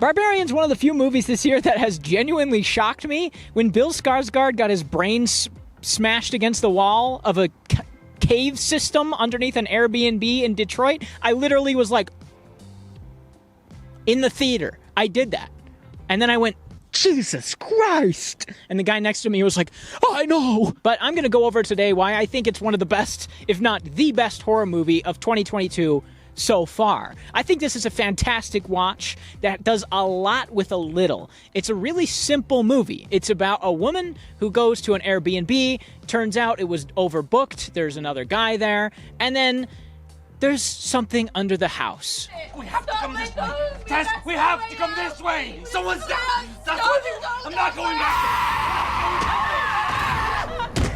Barbarian's one of the few movies this year that has genuinely shocked me. When Bill Skarsgård got his brain smashed against the wall of a cave system underneath an Airbnb in Detroit, I literally was like, in the theater, I did that. And then I went, Jesus Christ! And the guy next to me was like, oh, I know! But I'm going to go over today why I think it's one of the best, if not the best horror movie of 2022 so far. I think this is a fantastic watch that does a lot with a little. It's a really simple movie. It's about a woman who goes to an Airbnb. Turns out it was overbooked. There's another guy there. And then there's something under the house. We have to come this way. Tess, we have to come this way. Someone's down. I'm not going back.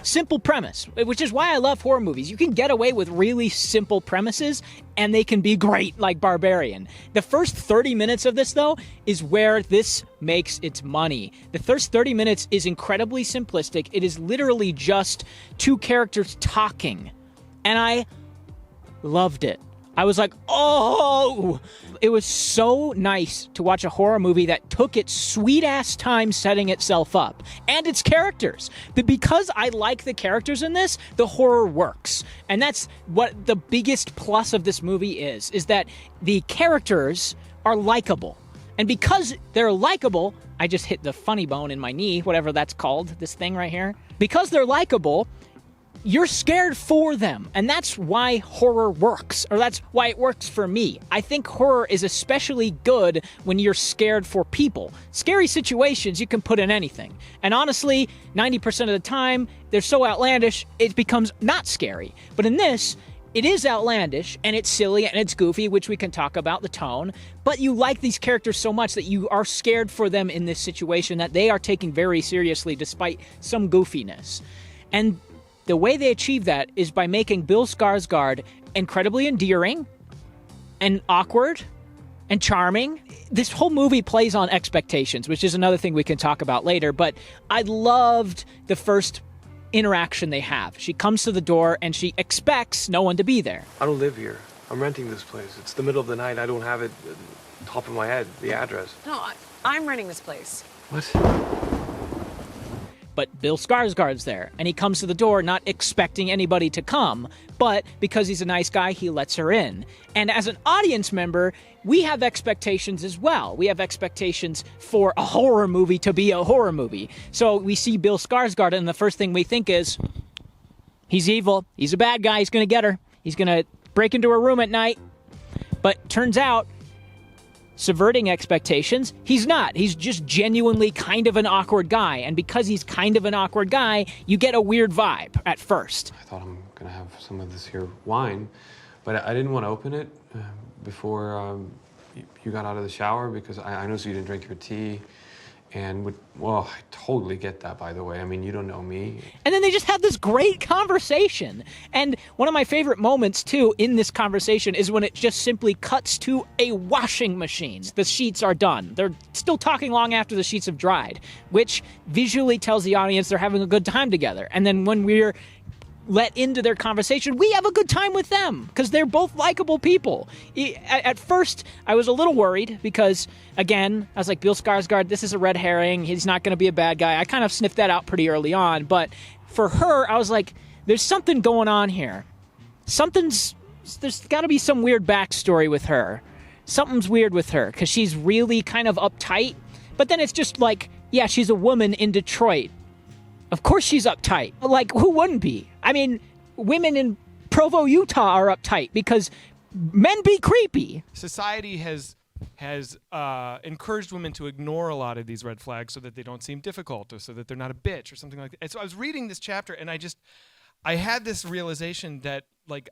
Simple premise, which is why I love horror movies. You can get away with really simple premises, and they can be great, like Barbarian. The first 30 minutes of this, though, is where this makes its money. The first 30 minutes is incredibly simplistic. It is literally just two characters talking, and I loved it. I was like, oh! It was so nice to watch a horror movie that took its sweet-ass time setting itself up. And its characters. But because I like the characters in this, the horror works. And that's what the biggest plus of this movie is that the characters are likable. And because they're likable, I just hit the funny bone in my knee, whatever that's called, this thing right here. Because they're likable, you're scared for them, and that's why horror works, or that's why it works for me. I think horror is especially good when you're scared for people. Scary situations you can put in anything, and honestly, 90% of the time, they're so outlandish, it becomes not scary. But in this, it is outlandish, and it's silly, and it's goofy, which we can talk about, the tone, but you like these characters so much that you are scared for them in this situation that they are taken very seriously despite some goofiness. And the way they achieve that is by making Bill Skarsgård incredibly endearing and awkward and charming. This whole movie plays on expectations, which is another thing we can talk about later, but I loved the first interaction they have. She comes to the door and she expects no one to be there. I don't live here. I'm renting this place. It's the middle of the night. I don't have it top of my head, the address. No, I'm renting this place. What? But Bill Skarsgård's there, and he comes to the door not expecting anybody to come, but because he's a nice guy, he lets her in. And as an audience member, we have expectations as well. We have expectations for a horror movie to be a horror movie. So we see Bill Skarsgård, and the first thing we think is, he's evil, he's a bad guy, he's gonna get her, he's gonna break into her room at night. But turns out, subverting expectations, he's not. He's just genuinely kind of an awkward guy. And because he's kind of an awkward guy, you get a weird vibe at first. I thought I'm gonna have some of this here wine, but I didn't want to open it before you got out of the shower because I noticed you didn't drink your tea. And, well, I totally get that, by the way. I mean, you don't know me. And then they just have this great conversation. And one of my favorite moments, too, in this conversation is when it just simply cuts to a washing machine. The sheets are done. They're still talking long after the sheets have dried, which visually tells the audience they're having a good time together. And then when we're let into their conversation, we have a good time with them because they're both likable people. At first, I was a little worried because, again, I was like, Bill Skarsgård, this is a red herring. He's not going to be a bad guy. I kind of sniffed that out pretty early on. But for her, I was like, there's something going on here. There's got to be some weird backstory with her. Something's weird with her because she's really kind of uptight. But then it's just like, yeah, she's a woman in Detroit. Of course she's uptight. Like, who wouldn't be? I mean, women in Provo, Utah are uptight because men be creepy. Society has encouraged women to ignore a lot of these red flags so that they don't seem difficult or so that they're not a bitch or something like that. And so I was reading this chapter and I had this realization that, like,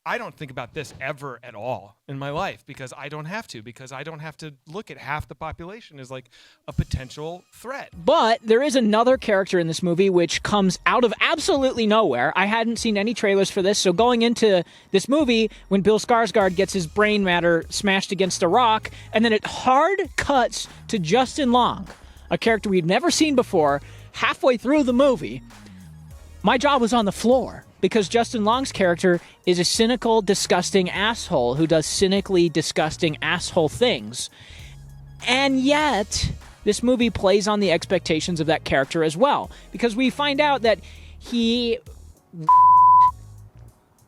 I don't think about this ever at all in my life because I don't have to look at half the population as like a potential threat. But there is another character in this movie which comes out of absolutely nowhere. I hadn't seen any trailers for this, so going into this movie, when Bill Skarsgård gets his brain matter smashed against a rock, and then it hard cuts to Justin Long, a character we've never seen before, halfway through the movie, my jaw was on the floor. Because Justin Long's character is a cynical, disgusting asshole who does cynically disgusting asshole things. And yet, this movie plays on the expectations of that character as well. Because we find out that he...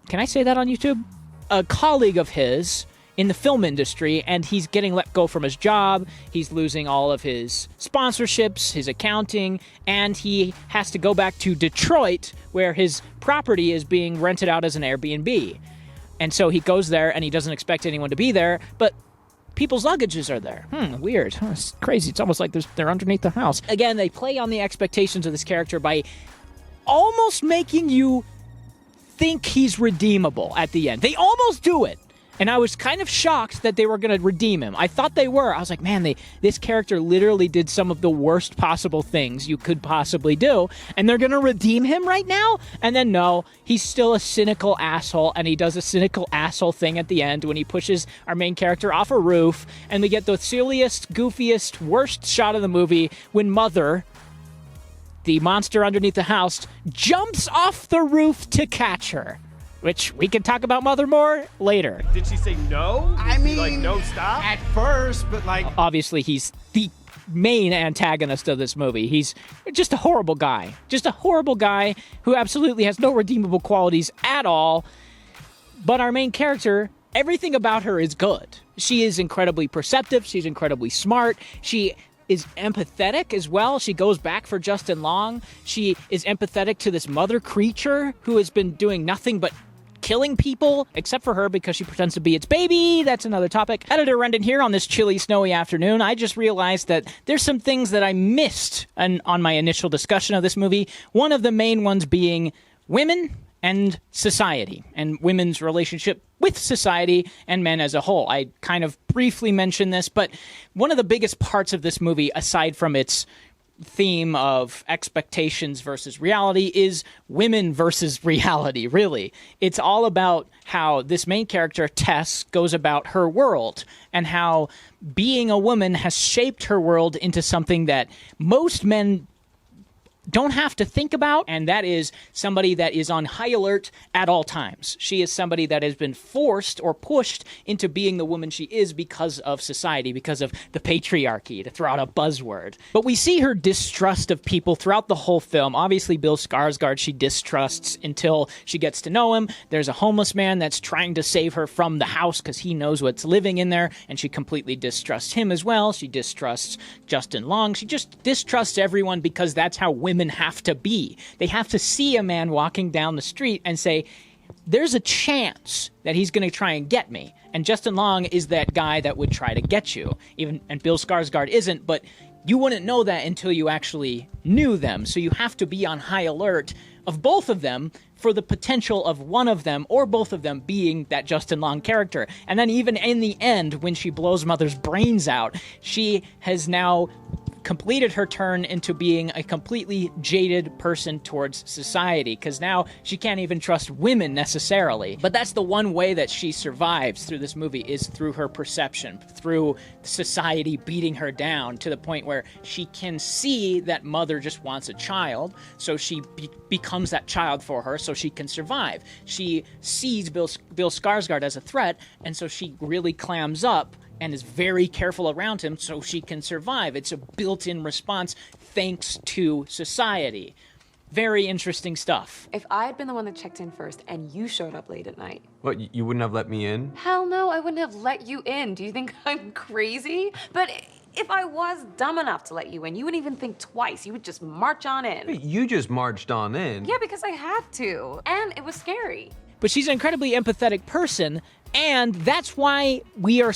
Can I say that on YouTube? A colleague of his in the film industry, and he's getting let go from his job. He's losing all of his sponsorships, his accounting, and he has to go back to Detroit, where his property is being rented out as an Airbnb. And so he goes there, and he doesn't expect anyone to be there, but people's luggages are there. Weird. It's crazy. It's almost like they're underneath the house. Again, they play on the expectations of this character by almost making you think he's redeemable at the end. They almost do it. And I was kind of shocked that they were going to redeem him. I thought they were. I was like, man, this character literally did some of the worst possible things you could possibly do, and they're going to redeem him right now? And then no, he's still a cynical asshole, and he does a cynical asshole thing at the end when he pushes our main character off a roof, and we get the silliest, goofiest, worst shot of the movie when Mother, the monster underneath the house, jumps off the roof to catch her. Which we can talk about Mother more later. Did she say no? I mean, like, no, stop? At first, but like... Obviously, he's the main antagonist of this movie. He's just a horrible guy. Just a horrible guy who absolutely has no redeemable qualities at all. But our main character, everything about her is good. She is incredibly perceptive. She's incredibly smart. She is empathetic as well. She goes back for Justin Long. She is empathetic to this mother creature who has been doing nothing but killing people, except for her because she pretends to be its baby. That's another topic. Editor Rendan here on this chilly, snowy afternoon. I just realized that there's some things that I missed on my initial discussion of this movie. One of the main ones being women and society, and women's relationship with society and men as a whole. I kind of briefly mentioned this, but one of the biggest parts of this movie, aside from its theme of expectations versus reality, is women versus reality, really. It's all about how this main character, Tess, goes about her world, and how being a woman has shaped her world into something that most men don't have to think about, and that is somebody that is on high alert at all times. She is somebody that has been forced or pushed into being the woman she is because of society, because of the patriarchy, to throw out a buzzword. But we see her distrust of people throughout the whole film. Obviously, Bill Skarsgård she distrusts until she gets to know him. There's a homeless man that's trying to save her from the house because he knows what's living in there, and she completely distrusts him as well. She distrusts Justin Long. She just distrusts everyone because that's how women have to be. They have to see a man walking down the street and say, there's a chance that he's going to try and get me. And Justin Long is that guy that would try to get you. And Bill Skarsgård isn't, but you wouldn't know that until you actually knew them. So you have to be on high alert of both of them for the potential of one of them or both of them being that Justin Long character. And then even in the end, when she blows Mother's brains out, she has now completed her turn into being a completely jaded person towards society, because now she can't even trust women necessarily. But that's the one way that she survives through this movie, is through her perception, through society beating her down to the point where she can see that Mother just wants a child, so she becomes that child for her so she can survive. She sees Bill Skarsgård as a threat, and so she really clams up and is very careful around him so she can survive. It's a built-in response thanks to society. Very interesting stuff. If I had been the one that checked in first and you showed up late at night. What, you wouldn't have let me in? Hell no, I wouldn't have let you in. Do you think I'm crazy? But if I was dumb enough to let you in, you wouldn't even think twice. You would just march on in. Wait, you just marched on in. Yeah, because I had to. And it was scary. But she's an incredibly empathetic person, and that's why we are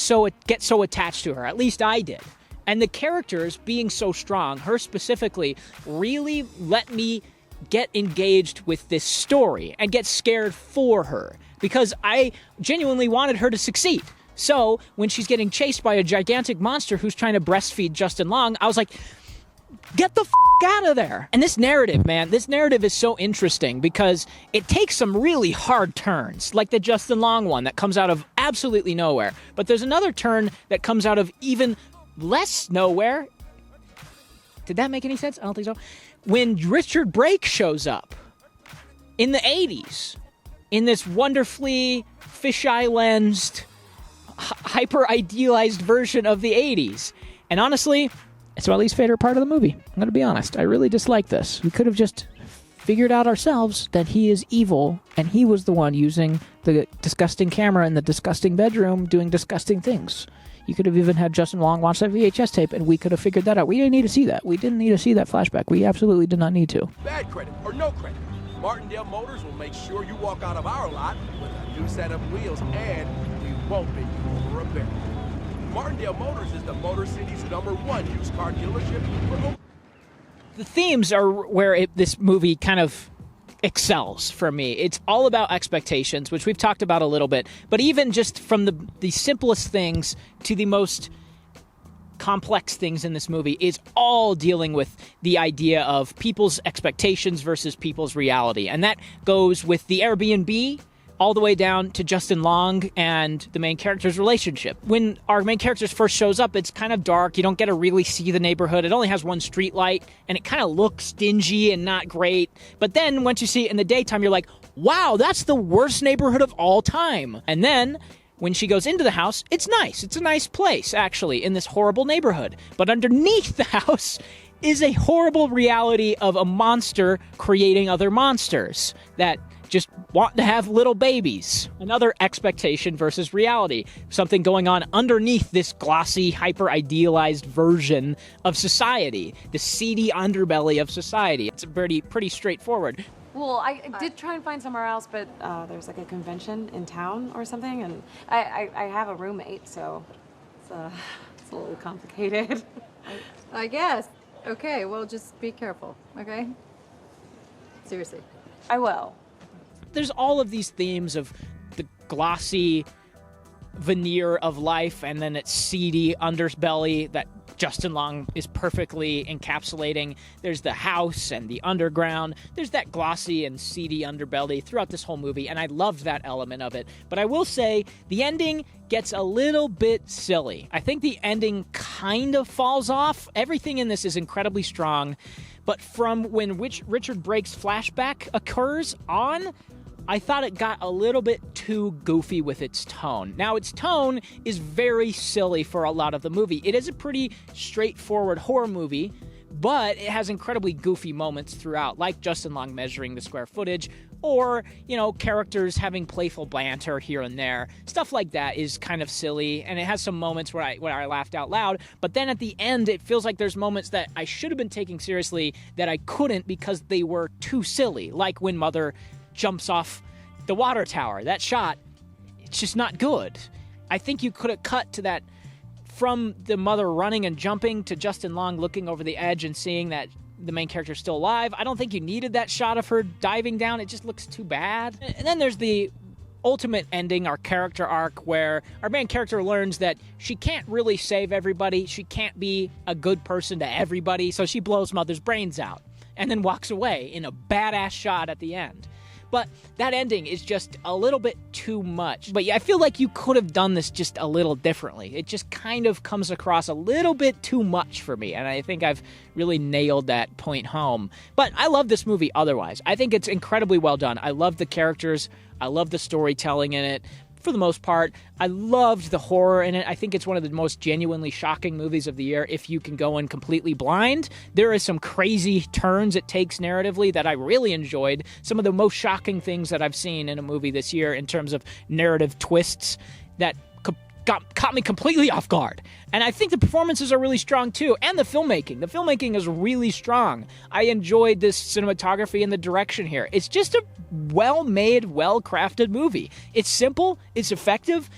get so attached to her. At least I did. And the characters being so strong, her specifically, really let me get engaged with this story and get scared for her, because I genuinely wanted her to succeed. So when she's getting chased by a gigantic monster who's trying to breastfeed Justin Long, I was like, get the out of there. And this narrative, man, this narrative is so interesting because it takes some really hard turns, like the Justin Long one that comes out of absolutely nowhere. But there's another turn that comes out of even less nowhere. Did that make any sense? I don't think so. When Richard Brake shows up in the 80s in this wonderfully fisheye lensed, hyper idealized version of the 80s. And honestly, it's my least favorite part of the movie. I'm going to be honest. I really dislike this. We could have just figured out ourselves that he is evil, and he was the one using the disgusting camera in the disgusting bedroom doing disgusting things. You could have even had Justin Long watch that VHS tape, and we could have figured that out. We didn't need to see that. We didn't need to see that flashback. We absolutely did not need to. Bad credit or no credit, Martindale Motors will make sure you walk out of our lot with a new set of wheels, and we won't bend you over a barrel. Martindale Motors is the Motor City's #1 used car dealership for The themes are where this movie kind of excels for me. It's all about expectations, which we've talked about a little bit, but even just from the simplest things to the most complex things in this movie is all dealing with the idea of people's expectations versus people's reality. And that goes with the Airbnb all the way down to Justin Long and the main character's relationship. When our main character first shows up, it's kind of dark. You don't get to really see the neighborhood. It only has one street light, and it kind of looks dingy and not great. But then once you see it in the daytime, you're like, wow, that's the worst neighborhood of all time. And then when she goes into the house, it's nice. It's a nice place, actually, in this horrible neighborhood. But underneath the house is a horrible reality of a monster creating other monsters that just want to have little babies. Another expectation versus reality. Something going on underneath this glossy, hyper-idealized version of society. The seedy underbelly of society. It's pretty straightforward. Well, I did try and find somewhere else, but there's like a convention in town or something, and I have a roommate, so it's a little complicated. I guess. Okay, well, just be careful, okay? Seriously. I will. There's all of these themes of the glossy veneer of life and then its seedy underbelly that Justin Long is perfectly encapsulating. There's the house and the underground. There's that glossy and seedy underbelly throughout this whole movie, and I loved that element of it. But I will say, the ending gets a little bit silly. I think the ending kind of falls off. Everything in this is incredibly strong, but from when Richard Brake's flashback occurs on, I thought it got a little bit too goofy with its tone. Now, its tone is very silly for a lot of the movie. It is a pretty straightforward horror movie, but it has incredibly goofy moments throughout, like Justin Long measuring the square footage, or, characters having playful banter here and there. Stuff like that is kind of silly, and it has some moments where I laughed out loud, but then at the end, it feels like there's moments that I should have been taking seriously that I couldn't because they were too silly, like when Mother jumps off the water tower. That shot, it's just not good. I think you could have cut to that from the mother running and jumping to Justin Long looking over the edge and seeing that the main character's still alive. I don't think you needed that shot of her diving down. It just looks too bad. And then there's the ultimate ending, our character arc, where our main character learns that she can't really save everybody. She can't be a good person to everybody, so she blows Mother's brains out and then walks away in a badass shot at the end. But that ending is just a little bit too much. But yeah, I feel like you could have done this just a little differently. It just kind of comes across a little bit too much for me, and I think I've really nailed that point home. But I love this movie otherwise. I think it's incredibly well done. I love the characters. I love the storytelling in it. For the most part, I loved the horror in it. I think it's one of the most genuinely shocking movies of the year if you can go in completely blind. There is some crazy turns it takes narratively that I really enjoyed. Some of the most shocking things that I've seen in a movie this year in terms of narrative twists that caught me completely off guard. And I think the performances are really strong too, and the filmmaking. The filmmaking is really strong. I enjoyed this cinematography and the direction here. It's just a well-made, well-crafted movie. It's simple, it's effective,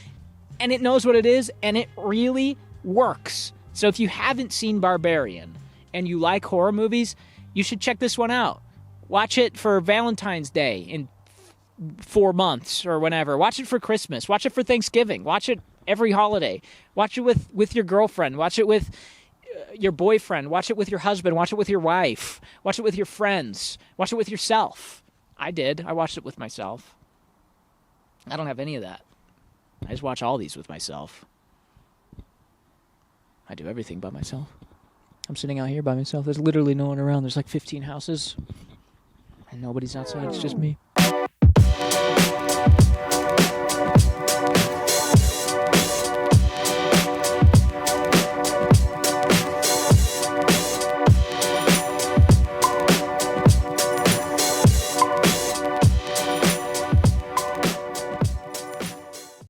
and it knows what it is, and it really works. So if you haven't seen Barbarian and you like horror movies, you should check this one out. Watch it for Valentine's Day in 4 months or whenever. Watch it for Christmas. Watch it for Thanksgiving. Watch it every holiday. Watch it with your girlfriend. Watch it with your boyfriend. Watch it with your husband. Watch it with your wife. Watch it with your friends. Watch it with yourself. I did. I watched it with myself. I don't have any of that. I just watch all these with myself. I do everything by myself. I'm sitting out here by myself. There's literally no one around. There's like 15 houses. And nobody's outside. It's just me.